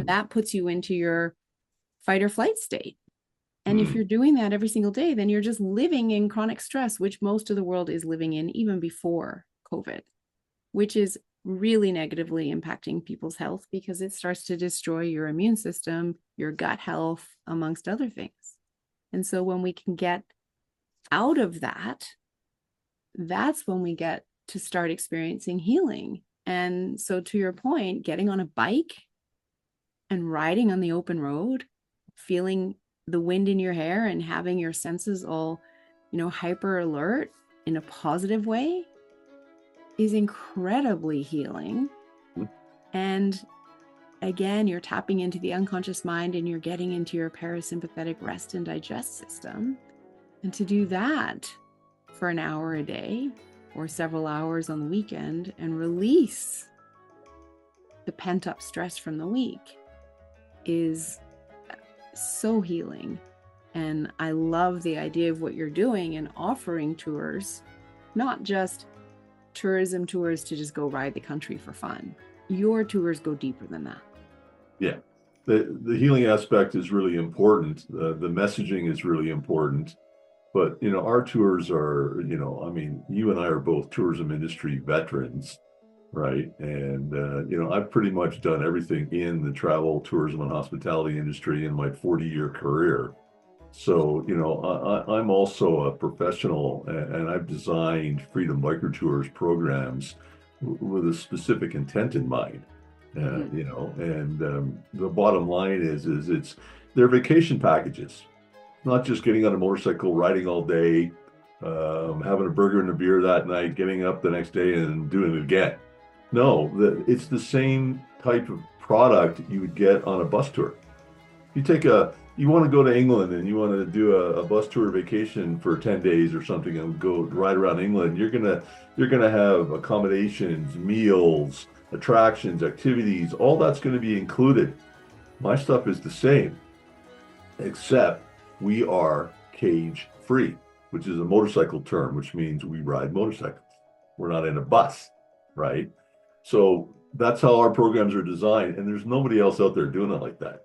that puts you into your fight or flight state. And if Mm. you're doing that every single day, then you're just living in chronic stress, which most of the world is living in even before COVID, which is really negatively impacting people's health because it starts to destroy your immune system, your gut health, amongst other things. And so when we can get out of that, that's when we get to start experiencing healing. And so, to your point, getting on a bike and riding on the open road, feeling the wind in your hair and having your senses all, hyper alert in a positive way is incredibly healing. And again, you're tapping into the unconscious mind and you're getting into your parasympathetic rest and digest system. And to do that for an hour a day or several hours on the weekend and release the pent up stress from the week is so healing. And I love the idea of what you're doing and offering tours, not just tourism tours to just go ride the country for fun. Your tours go deeper than that. Yeah. The healing aspect is really important. The messaging is really important. But, our tours are, I mean, you and I are both tourism industry veterans, right? And, I've pretty much done everything in the travel, tourism, and hospitality industry in my 40-year career. So, I'm also a professional and I've designed Freedom Biker Tours programs with a specific intent in mind. Mm-hmm. And the bottom line is they're vacation packages, not just getting on a motorcycle, riding all day, having a burger and a beer that night, getting up the next day and doing it again. No, it's the same type of product you would get on a bus tour. You want to go to England and you want to do a bus tour vacation for 10 days or something and go ride around England. You're gonna have accommodations, meals, attractions, activities, all that's going to be included. My stuff is the same, except we are cage free, which is a motorcycle term, which means we ride motorcycles. We're not in a bus, right? So that's how our programs are designed, and there's nobody else out there doing it like that.